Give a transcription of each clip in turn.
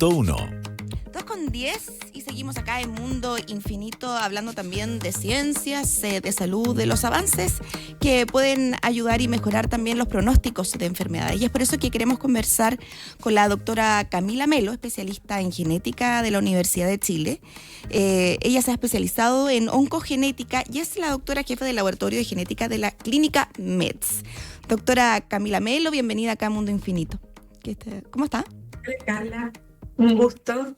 Uno. 2:10 y seguimos acá en Mundo Infinito hablando también de ciencias, de salud, de los avances que pueden ayudar y mejorar también los pronósticos de enfermedades. Y es por eso que queremos conversar con la doctora Camila Melo, especialista en genética de la Universidad de Chile. Ella se ha especializado en oncogenética y es la doctora jefe del laboratorio de genética de la clínica MEDS. Doctora Camila Melo, bienvenida acá a Mundo Infinito. ¿Cómo está? Hola, Carla, un gusto.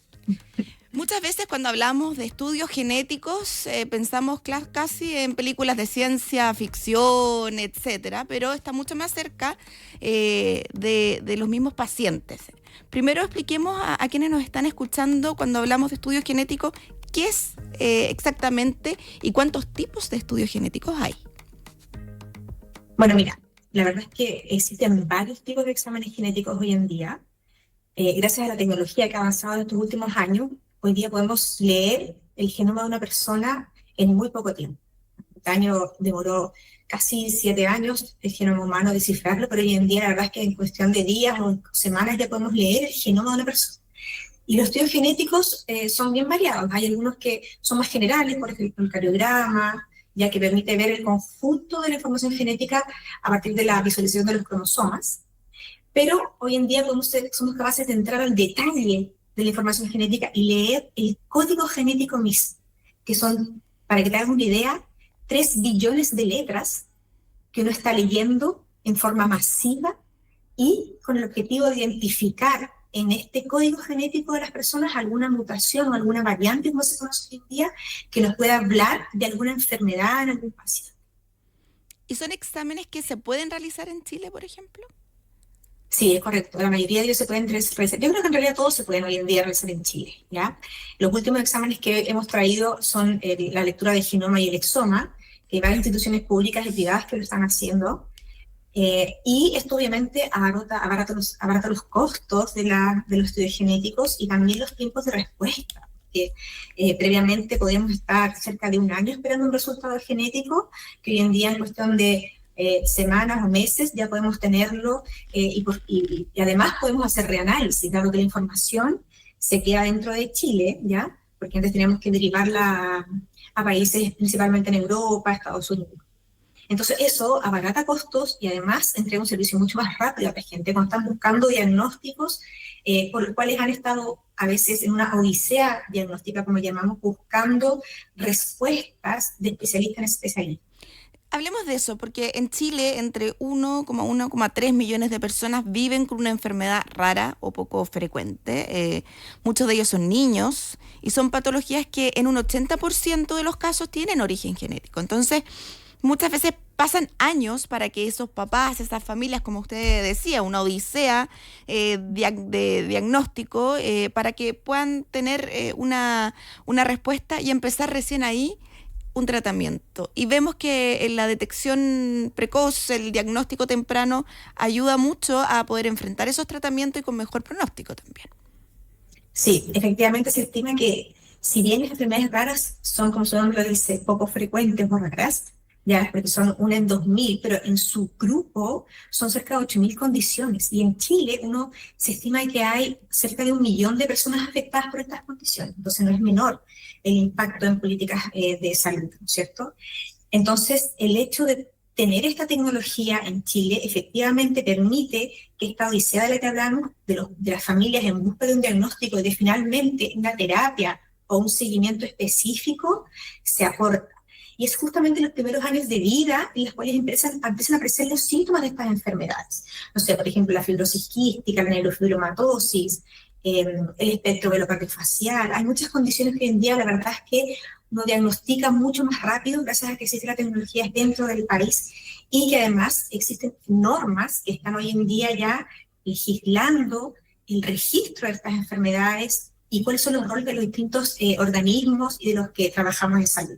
Muchas veces cuando hablamos de estudios genéticos pensamos casi en películas de ciencia ficción, etcétera, pero está mucho más cerca de los mismos pacientes. Primero expliquemos a quienes nos están escuchando cuando hablamos de estudios genéticos, qué es exactamente y cuántos tipos de estudios genéticos hay. Bueno, mira, la verdad es que existen varios tipos de exámenes genéticos hoy en día. Gracias a la tecnología que ha avanzado en estos últimos años, hoy día podemos leer el genoma de una persona en muy poco tiempo. Este año demoró casi 7 años el genoma humano descifrarlo, pero hoy en día la verdad es que en cuestión de días o semanas ya podemos leer el genoma de una persona. Y los estudios genéticos son bien variados. Hay algunos que son más generales, por ejemplo el cariograma, ya que permite ver el conjunto de la información genética a partir de la visualización de los cromosomas. Pero hoy en día somos capaces de entrar al detalle de la información genética y leer el código genético mismo, que son, para que te hagas una idea, 3 billones de letras que uno está leyendo en forma masiva y con el objetivo de identificar en este código genético de las personas alguna mutación o alguna variante, como se conoce hoy en día, que nos pueda hablar de alguna enfermedad en algún paciente. ¿Y son exámenes que se pueden realizar en Chile, por ejemplo? Sí, es correcto. La mayoría de ellos se pueden realizar. Yo creo que en realidad todos se pueden hoy en día realizar en Chile, ¿ya? Los últimos exámenes que hemos traído son la lectura del genoma y el exoma, que hay varias instituciones públicas y privadas que lo están haciendo. Y esto obviamente abarata los costos de los estudios genéticos y también los tiempos de respuesta. Que previamente podíamos estar cerca de 1 año esperando un resultado genético, que hoy en día en cuestión de semanas o meses ya podemos tenerlo y además podemos hacer reanálisis, dado que la información se queda dentro de Chile, ¿ya? Porque antes teníamos que derivarla a países principalmente en Europa, Estados Unidos. Entonces eso abarata costos y además entrega un servicio mucho más rápido a la gente cuando están buscando diagnósticos por los cuales han estado a veces en una odisea diagnóstica, como llamamos, buscando respuestas de especialista en especialista. Hablemos de eso, porque en Chile entre 1,3 millones de personas viven con una enfermedad rara o poco frecuente. Muchos de ellos son niños y son patologías que en un 80% de los casos tienen origen genético. Entonces, muchas veces pasan años para que esos papás, esas familias, como usted decía, una odisea de diagnóstico, para que puedan tener una respuesta y empezar recién ahí un tratamiento. Y vemos que en la detección precoz, el diagnóstico temprano, ayuda mucho a poder enfrentar esos tratamientos y con mejor pronóstico también. Sí, efectivamente se estima que si bien las enfermedades raras son, como su nombre lo dice, poco frecuentes o raras, ya, porque son 1 en 2.000, pero en su grupo son cerca de 8.000 condiciones. Y en Chile se estima que hay cerca de 1 millón de personas afectadas por estas condiciones. Entonces no es menor el impacto en políticas de salud, ¿no es cierto? Entonces el hecho de tener esta tecnología en Chile efectivamente permite que esta odisea de la que hablamos, de las familias en busca de un diagnóstico y de finalmente una terapia o un seguimiento específico, se acorta. Y es justamente en los primeros años de vida en los cuales empiezan a aparecer los síntomas de estas enfermedades. No sé, por ejemplo, la fibrosis quística, la neurofibromatosis, el espectro velocardiofasial. Hay muchas condiciones que hoy en día la verdad es que uno diagnostica mucho más rápido gracias a que existe la tecnología dentro del país y que además existen normas que están hoy en día ya legislando el registro de estas enfermedades y cuáles son los roles de los distintos organismos y de los que trabajamos en salud.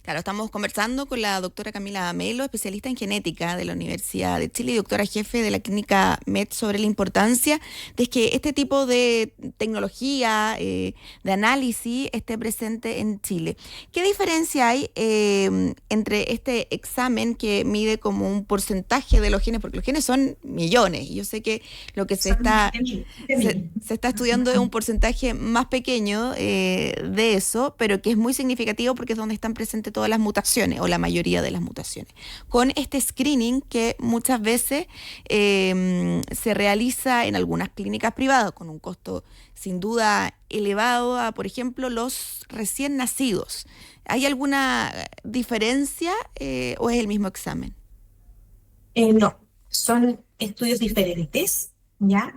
Claro, estamos conversando con la doctora Camila Melo, especialista en genética de la Universidad de Chile y doctora jefe de la clínica MED, sobre la importancia de que este tipo de tecnología, de análisis, esté presente en Chile. ¿Qué diferencia hay entre este examen que mide como un porcentaje de los genes? Porque los genes son millones y yo sé que lo que Son 20.000, se está estudiando es un porcentaje más pequeño de eso, pero que es muy significativo porque es donde están presentes todas las mutaciones o la mayoría de las mutaciones. Con este screening que muchas veces se realiza en algunas clínicas privadas con un costo sin duda elevado a, por ejemplo, los recién nacidos. ¿Hay alguna diferencia o es el mismo examen? No, son estudios diferentes, ¿ya?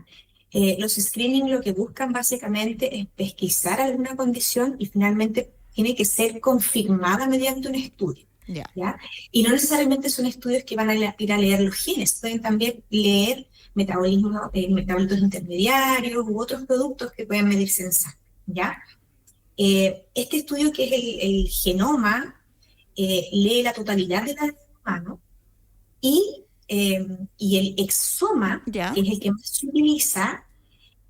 Los screening lo que buscan básicamente es pesquisar alguna condición y finalmente tiene que ser confirmada mediante un estudio, Ya. ¿ya? Y no necesariamente son estudios que van a ir a leer los genes, pueden también leer metabolismo, metabolitos intermediarios u otros productos que pueden medirse en sangre, ¿ya? Este estudio, que es el genoma, lee la totalidad del ADN humano y, y el exoma, Ya. que es el que más se utiliza,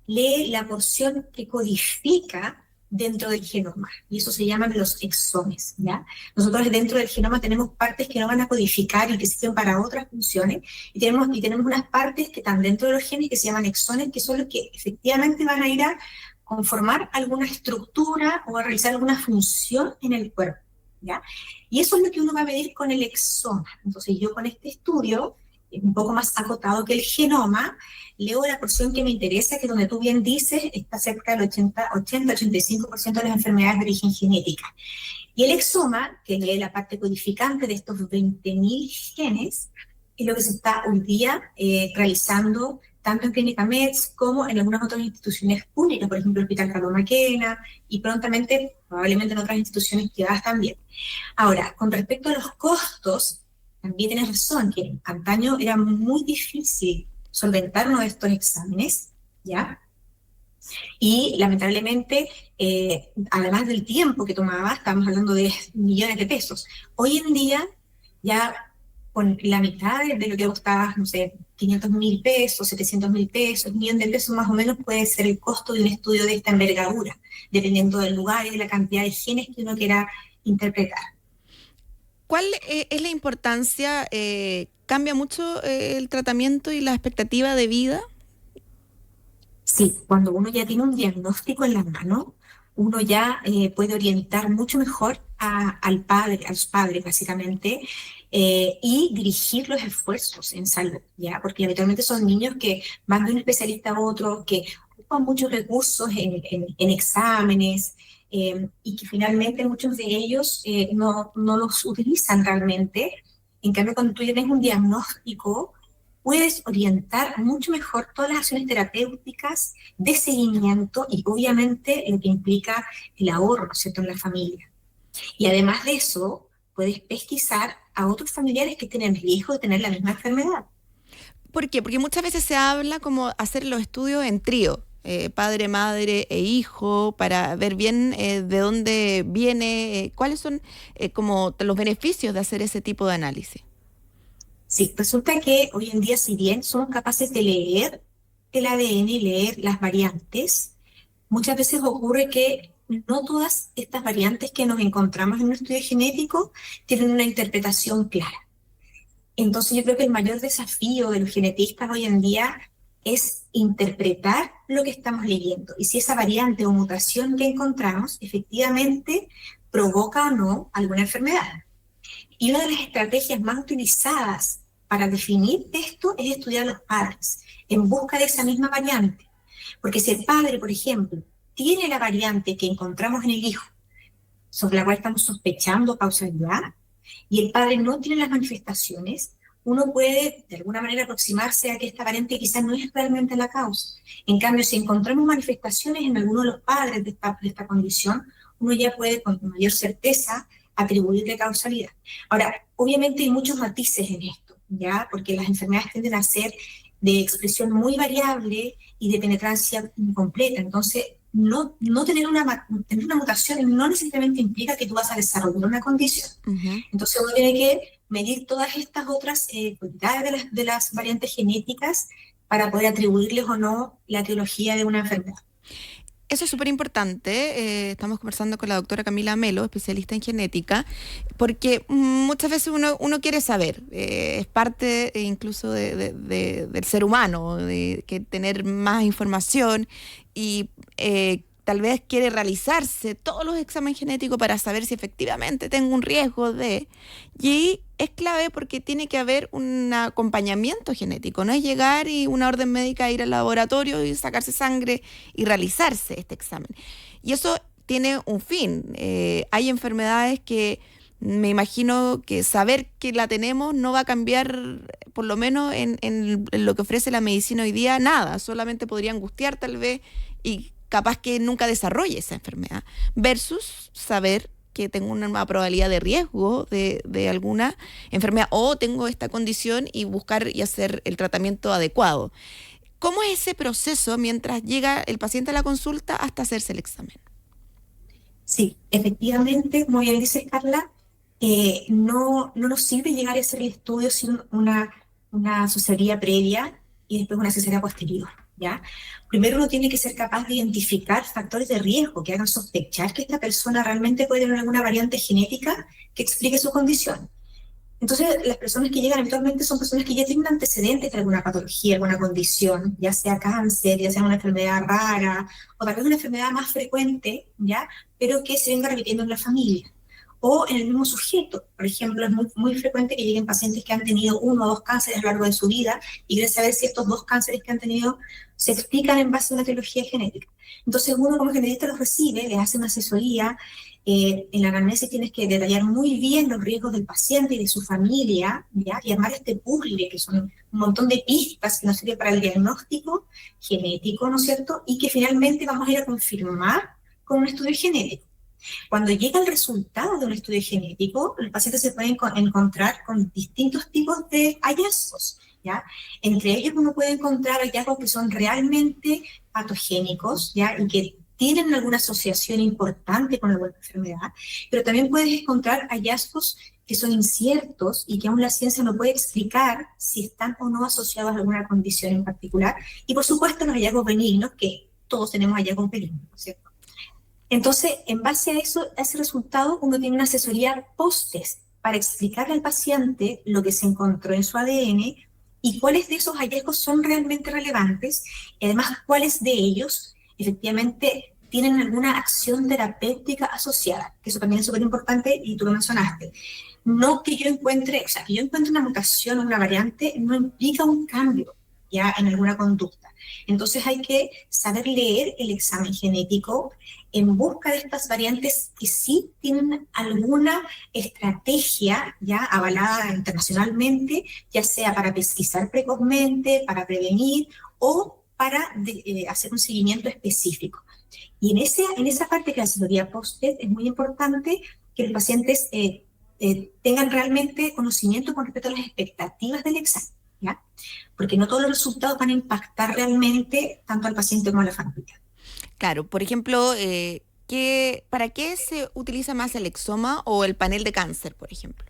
lee la porción que codifica dentro del genoma, y eso se llaman los exomes, ¿ya? Nosotros dentro del genoma tenemos partes que no van a codificar y que sirven para otras funciones, y tenemos unas partes que están dentro de los genes que se llaman exones, que son los que efectivamente van a ir a conformar alguna estructura o a realizar alguna función en el cuerpo, ¿ya? Y eso es lo que uno va a medir con el exoma. Entonces yo con este estudio, un poco más acotado que el genoma, leo la porción que me interesa, que donde tú bien dices, está cerca del 80-85% de las enfermedades de origen genética. Y el exoma, que lee la parte codificante de estos 20.000 genes, es lo que se está hoy día realizando tanto en Clínica MEDS como en algunas otras instituciones públicas, por ejemplo el Hospital Carlos Maquena, y prontamente, probablemente en otras instituciones privadas también. Ahora, con respecto a los costos, también tienes razón, que antaño era muy difícil solventar uno de estos exámenes, ¿ya? Y lamentablemente, además del tiempo que tomaba, estamos hablando de millones de pesos. Hoy en día, ya con la mitad de lo que costaba, no sé, 500.000 pesos, 700.000 pesos, 1.000.000 de pesos más o menos puede ser el costo de un estudio de esta envergadura, dependiendo del lugar y de la cantidad de genes que uno quiera interpretar. ¿Cuál es la importancia? ¿Cambia mucho el tratamiento y la expectativa de vida? Sí, cuando uno ya tiene un diagnóstico en la mano, uno ya puede orientar mucho mejor al padre, a los padres básicamente, y dirigir los esfuerzos en salud, ¿ya? Porque habitualmente son niños que van de un especialista a otro, que ocupan muchos recursos en exámenes, y que finalmente muchos de ellos no los utilizan realmente. En cambio, cuando tú tienes un diagnóstico, puedes orientar mucho mejor todas las acciones terapéuticas de seguimiento y obviamente lo que implica el ahorro, ¿no es cierto?, en la familia. Y además de eso, puedes pesquisar a otros familiares que tienen riesgo de tener la misma enfermedad. ¿Por qué? Porque muchas veces se habla como hacer los estudios en trío, padre, madre e hijo, para ver bien de dónde viene, cuáles son como los beneficios de hacer ese tipo de análisis. Sí, resulta que hoy en día, si bien somos capaces de leer el ADN y leer las variantes, muchas veces ocurre que no todas estas variantes que nos encontramos en un estudio genético tienen una interpretación clara. Entonces yo creo que el mayor desafío de los genetistas hoy en día es interpretar lo que estamos leyendo y si esa variante o mutación que encontramos efectivamente provoca o no alguna enfermedad. Y una de las estrategias más utilizadas para definir esto es estudiar a los padres en busca de esa misma variante. Porque si el padre, por ejemplo, tiene la variante que encontramos en el hijo, sobre la cual estamos sospechando causalidad, y el padre no tiene las manifestaciones, uno puede de alguna manera aproximarse a que esta variante quizás no es realmente la causa. En cambio, si encontramos manifestaciones en alguno de los padres de esta condición, uno ya puede con mayor certeza atribuirle causalidad. Ahora, obviamente hay muchos matices en esto, ¿ya? Porque las enfermedades tienden a ser de expresión muy variable y de penetrancia incompleta. Entonces, no tener tener una mutación no necesariamente implica que tú vas a desarrollar una condición. Ujú. Entonces uno tiene que medir todas estas otras cualidades de las variantes genéticas para poder atribuirles o no la etiología de una enfermedad. Eso es súper importante. Estamos conversando con la doctora Camila Melo, especialista en genética, porque muchas veces uno quiere saber, es parte incluso del ser humano, de que tener más información y tal vez quiere realizarse todos los exámenes genéticos para saber si efectivamente tengo un riesgo de... Y es clave porque tiene que haber un acompañamiento genético, no es llegar y una orden médica ir al laboratorio y sacarse sangre y realizarse este examen. Y eso tiene un fin. Hay enfermedades que me imagino que saber que la tenemos no va a cambiar, por lo menos en lo que ofrece la medicina hoy día, nada. Solamente podría angustiar tal vez y capaz que nunca desarrolle esa enfermedad. Versus saber que tengo una probabilidad de riesgo de alguna enfermedad o tengo esta condición y buscar y hacer el tratamiento adecuado. ¿Cómo es ese proceso mientras llega el paciente a la consulta hasta hacerse el examen? Sí, efectivamente, como bien dices, Carla, no nos sirve llegar a hacer el estudio sin una asesoría previa y después una asesoría posterior, ¿ya? Primero uno tiene que ser capaz de identificar factores de riesgo que hagan sospechar que esta persona realmente puede tener alguna variante genética que explique su condición. Entonces, las personas que llegan habitualmente son personas que ya tienen antecedentes de alguna patología, alguna condición, ya sea cáncer, ya sea una enfermedad rara, o tal vez una enfermedad más frecuente, ¿ya? Pero que se venga repitiendo en la familia. O en el mismo sujeto. Por ejemplo, es muy frecuente que lleguen pacientes que han tenido 1 o 2 cánceres a lo largo de su vida y quieren saber si estos 2 cánceres que han tenido se explican en base a una etiología genética. Entonces, uno como genética los recibe, les hace una asesoría. En la anamnesis tienes que detallar muy bien los riesgos del paciente y de su familia, ¿ya? Y armar este puzzle, que son un montón de pistas que nos sirven para el diagnóstico genético, ¿no es cierto? Y que finalmente vamos a ir a confirmar con un estudio genético. Cuando llega el resultado de un estudio genético, los pacientes se pueden encontrar con distintos tipos de hallazgos, ¿ya? Entre ellos uno puede encontrar hallazgos que son realmente patogénicos, ¿ya? Y que tienen alguna asociación importante con alguna enfermedad, pero también puedes encontrar hallazgos que son inciertos y que aún la ciencia no puede explicar si están o no asociados a alguna condición en particular. Y por supuesto los hallazgos benignos, que todos tenemos hallazgos benignos, ¿no es cierto? Entonces, en base a eso, a ese resultado, uno tiene una asesoría post-test para explicarle al paciente lo que se encontró en su ADN y cuáles de esos hallazgos son realmente relevantes y además cuáles de ellos efectivamente tienen alguna acción terapéutica asociada, que eso también es súper importante y tú lo mencionaste. No que yo encuentre, o sea, que yo encuentre una mutación o una variante no implica un cambio ya en alguna conducta. Entonces hay que saber leer el examen genético en busca de estas variantes que sí tienen alguna estrategia ya avalada internacionalmente, ya sea para pesquisar precozmente, para prevenir o para hacer un seguimiento específico. Y en esa parte que la asesoría post-test es muy importante que los pacientes tengan realmente conocimiento con respecto a las expectativas del examen, ¿ya? Porque no todos los resultados van a impactar realmente tanto al paciente como a la familia. Claro, por ejemplo, ¿para qué se utiliza más el exoma o el panel de cáncer, por ejemplo?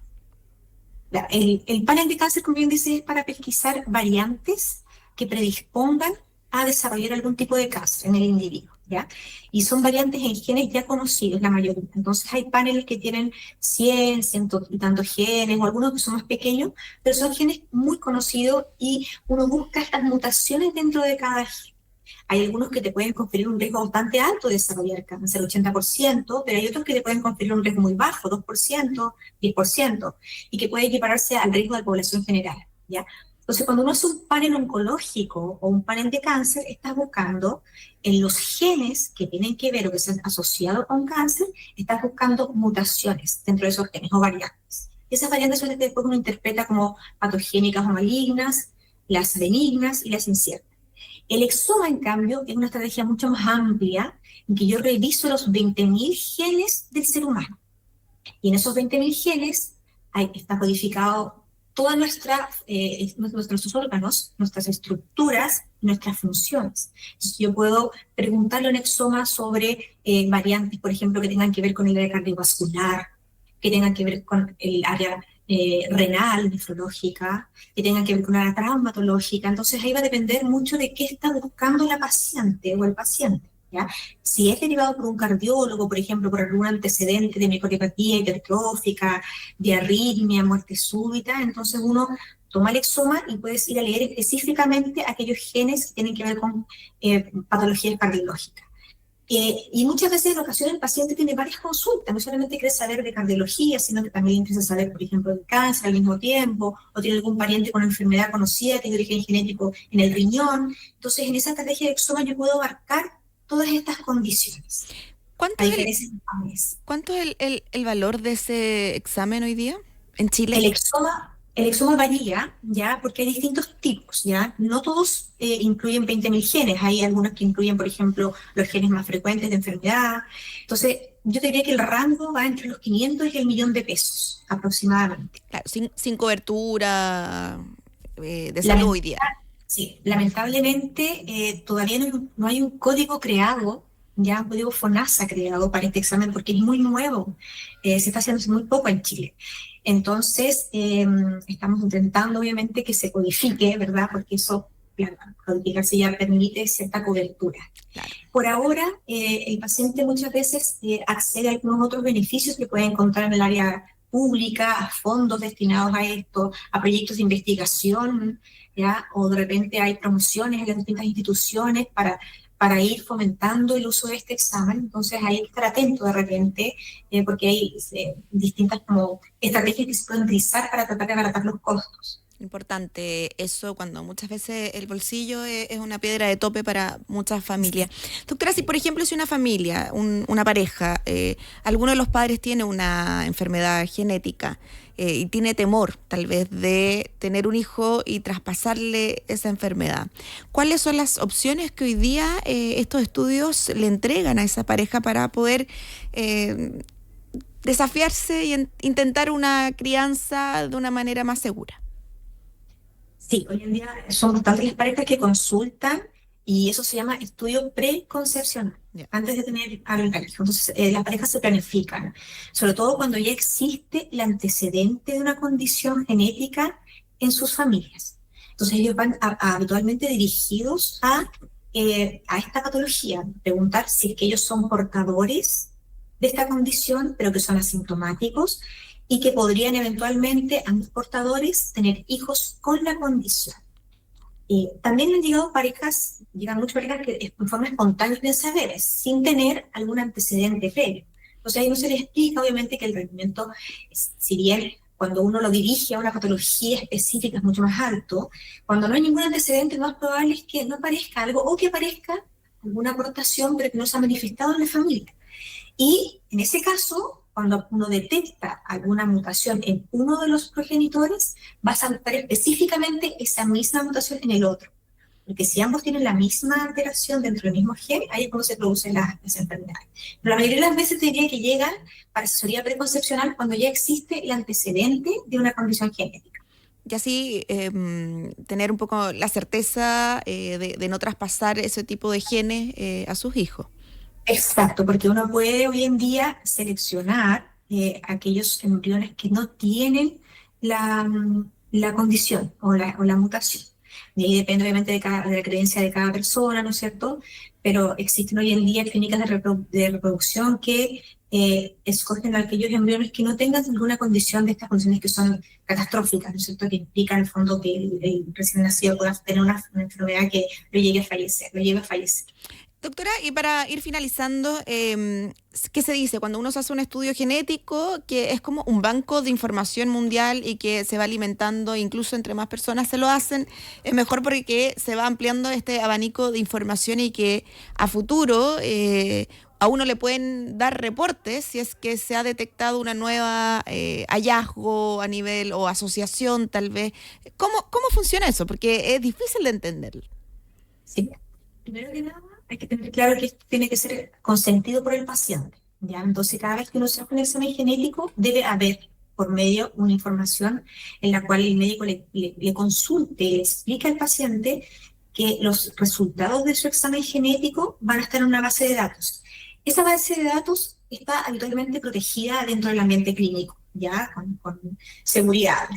El panel de cáncer, como bien dice, es para pesquisar variantes que predispongan a desarrollar algún tipo de cáncer en el individuo, ¿ya? Y son variantes en genes ya conocidos, la mayoría. Entonces hay paneles que tienen 100, ciento y tantos genes, o algunos que son más pequeños, pero son genes muy conocidos y uno busca estas mutaciones dentro de cada gen. Hay algunos que te pueden conferir un riesgo bastante alto de desarrollar cáncer, 80%, pero hay otros que te pueden conferir un riesgo muy bajo, 2%, 10%, y que puede equipararse al riesgo de la población general, ¿ya? Entonces, cuando uno hace un panel oncológico o un panel de cáncer, estás buscando en los genes que tienen que ver o que se han asociado con cáncer, estás buscando mutaciones dentro de esos genes o variantes. Y esas variantes son las que después uno interpreta como patogénicas o malignas, las benignas y las inciertas. El exoma, en cambio, es una estrategia mucho más amplia en que yo reviso los 20.000 genes del ser humano. Y en esos 20.000 genes está codificado todas nuestros órganos, nuestras estructuras, nuestras funciones. Entonces, yo puedo preguntarle a un exoma sobre variantes, por ejemplo, que tengan que ver con el área cardiovascular, que tengan que ver con el área renal, nefrológica, que tengan que ver con la traumatológica. Entonces ahí va a depender mucho de qué está buscando la paciente o el paciente. ¿Ya? Si es derivado por un cardiólogo, por ejemplo, por algún antecedente de miocardiopatía hipertrófica, de arritmia, muerte súbita, entonces uno toma el exoma y puedes ir a leer específicamente aquellos genes que tienen que ver con patologías cardiológicas. Y muchas veces en ocasiones el paciente tiene varias consultas, no solamente quiere saber de cardiología, sino que también quiere saber, por ejemplo, de cáncer al mismo tiempo, o tiene algún pariente con una enfermedad conocida que es de origen genético en el riñón. Entonces, en esa estrategia de exoma yo puedo abarcar todas estas condiciones, ¿Cuánto a es diferencia de panes. cuánto es el valor de ese examen hoy día en Chile? El exoma varía, ¿ya? Porque hay distintos tipos, ¿ya? No todos incluyen 20.000 genes. Hay algunos que incluyen, por ejemplo, los genes más frecuentes de enfermedad. Entonces, yo te diría que el rango va entre los 500 y el millón de pesos, aproximadamente. Claro, sin cobertura de salud Lament- hoy día. sí, lamentablemente todavía no hay un código creado, ya un código FONASA creado para este examen porque es muy nuevo, se está haciendo hace muy poco en Chile. Entonces, estamos intentando obviamente que se codifique, ¿verdad? Porque eso, claro, codificarse ya permite cierta cobertura. Claro. Por ahora, el paciente muchas veces accede a algunos otros beneficios que puede encontrar en el área pública, a fondos destinados a esto, a proyectos de investigación, ¿ya? O de repente hay promociones en las distintas instituciones para ir fomentando el uso de este examen. Entonces hay que estar atento de repente, porque hay distintas como estrategias que se pueden utilizar para tratar de abaratar los costos. Importante eso cuando muchas veces el bolsillo es una piedra de tope para muchas familias. Doctora, si por ejemplo es una familia, una pareja, alguno de los padres tiene una enfermedad genética y tiene temor tal vez de tener un hijo y traspasarle esa enfermedad, ¿cuáles son las opciones que hoy día estos estudios le entregan a esa pareja para poder desafiarse y intentar una crianza de una manera más segura? Sí, hoy en día son bastantes las parejas que consultan y eso se llama estudio preconcepcional, Ya. antes de tener al hijo. Entonces, las parejas se planifican, sobre todo cuando ya existe el antecedente de una condición genética en sus familias. Entonces, ellos van habitualmente dirigidos a esta patología, preguntar si es que ellos son portadores de esta condición, pero que son asintomáticos y que podrían eventualmente, ambos portadores, tener hijos con la condición. También han llegado parejas, llegan muchas parejas que en forma espontánea de saberes, sin tener algún antecedente previo. Entonces ahí no se les explica, obviamente, que el rendimiento, si bien cuando uno lo dirige a una patología específica es mucho más alto, cuando no hay ningún antecedente, lo más probable es que no aparezca algo o que aparezca alguna aportación, pero que no se ha manifestado en la familia. Y en ese caso, cuando uno detecta alguna mutación en uno de los progenitores, va a saltar específicamente esa misma mutación en el otro. Porque si ambos tienen la misma alteración dentro del mismo gen, ahí es cuando se producen las enfermedades. Pero la mayoría de las veces te diría que llegan para asesoría preconcepcional cuando ya existe el antecedente de una condición genética. Y así tener un poco la certeza de no traspasar ese tipo de genes a sus hijos. Exacto, porque uno puede hoy en día seleccionar aquellos embriones que no tienen la condición o la mutación. Y ahí depende obviamente de la creencia de cada persona, ¿no es cierto? Pero existen hoy en día clínicas de reproducción que escogen aquellos embriones que no tengan ninguna condición de estas condiciones que son catastróficas, ¿no es cierto? Que implican en el fondo que el recién nacido pueda tener una enfermedad que lo lleve a fallecer, lo lleve a fallecer. Doctora, y para ir finalizando, ¿qué se dice cuando uno se hace un estudio genético que es como un banco de información mundial y que se va alimentando, incluso entre más personas se lo hacen, es mejor porque se va ampliando este abanico de información y que a futuro a uno le pueden dar reportes si es que se ha detectado una nueva hallazgo a nivel o asociación tal vez? ¿Cómo funciona eso? Porque es difícil de entenderlo. Sí. Primero que nada, hay que tener claro que esto tiene que ser consentido por el paciente, ¿ya? Entonces, cada vez que uno se hace un examen genético, debe haber por medio de una información en la cual el médico le consulte, le explica al paciente que los resultados de su examen genético van a estar en una base de datos. Esa base de datos está habitualmente protegida dentro del ambiente clínico, ya con seguridad.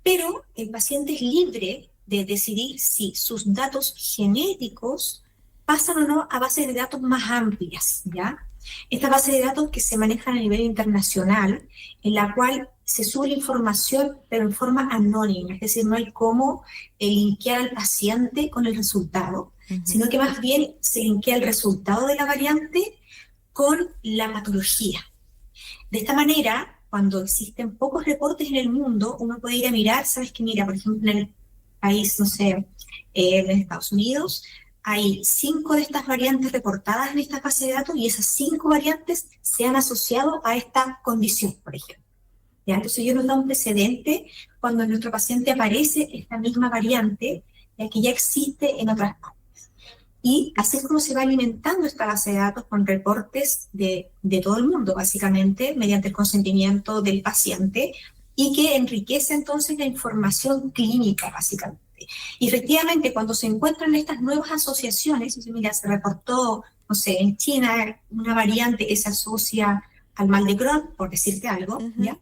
Pero el paciente es libre de decidir si sus datos genéticos pasan o no a bases de datos más amplias, ¿ya? Esta base de datos que se maneja a nivel internacional, en la cual se sube la información, pero en forma anónima, es decir, no hay cómo linkear al paciente con el resultado, sino que más bien se linkea el resultado de la variante con la patología. De esta manera, cuando existen pocos reportes en el mundo, uno puede ir a mirar, sabes que mira, por ejemplo, en el país, no sé, en Estados Unidos, hay 5 de estas variantes reportadas en esta base de datos y esas 5 variantes se han asociado a esta condición, por ejemplo. ¿Ya? Entonces ello nos da un precedente cuando en nuestro paciente aparece esta misma variante, ya que ya existe en otras partes. Y así es como se va alimentando esta base de datos con reportes de todo el mundo, básicamente, mediante el consentimiento del paciente, y que enriquece entonces la información clínica, básicamente. Y efectivamente, cuando se encuentran estas nuevas asociaciones, mira, se reportó, no sé, en China una variante que se asocia al mal de Crohn, por decirte algo, ¿ya?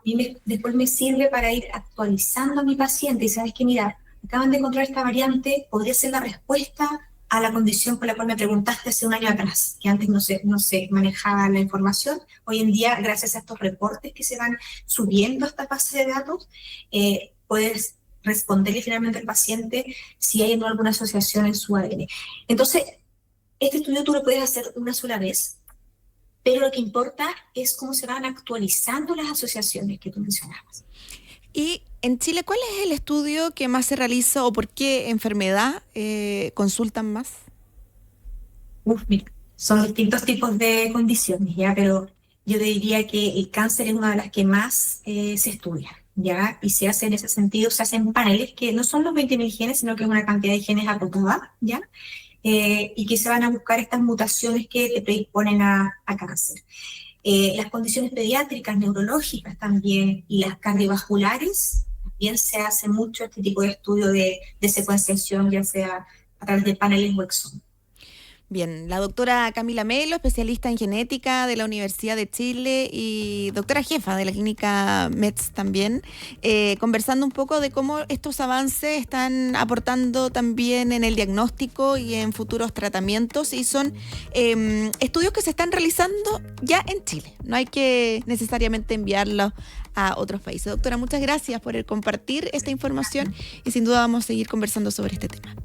Y después me sirve para ir actualizando a mi paciente y sabes que, mira, acaban de encontrar esta variante, podría ser la respuesta a la condición por la cual me preguntaste hace un año atrás, que antes no se manejaba la información. Hoy en día, gracias a estos reportes que se van subiendo a esta base de datos, puedes responderle finalmente al paciente si hay alguna asociación en su ADN. Entonces, este estudio tú lo puedes hacer una sola vez, pero lo que importa es cómo se van actualizando las asociaciones que tú mencionabas. Y en Chile, ¿cuál es el estudio que más se realiza o por qué enfermedad consultan más? Mira, son distintos tipos de condiciones, ¿ya? Pero yo te diría que el cáncer es una de las que más se estudia, ¿ya? Y se hace en ese sentido, se hacen paneles que no son los 20.000 genes, sino que es una cantidad de genes acotada, ¿ya? Y que se van a buscar estas mutaciones que te predisponen a cáncer. Las condiciones pediátricas, neurológicas también, y las cardiovasculares, también se hace mucho este tipo de estudio de secuenciación, ya sea a través de paneles o exomas. Bien, la doctora Camila Melo, especialista en genética de la Universidad de Chile y doctora jefa de la clínica METS también, conversando un poco de cómo estos avances están aportando también en el diagnóstico y en futuros tratamientos, y son estudios que se están realizando ya en Chile. No hay que necesariamente enviarlos a otros países. Doctora, muchas gracias por compartir esta información y sin duda vamos a seguir conversando sobre este tema.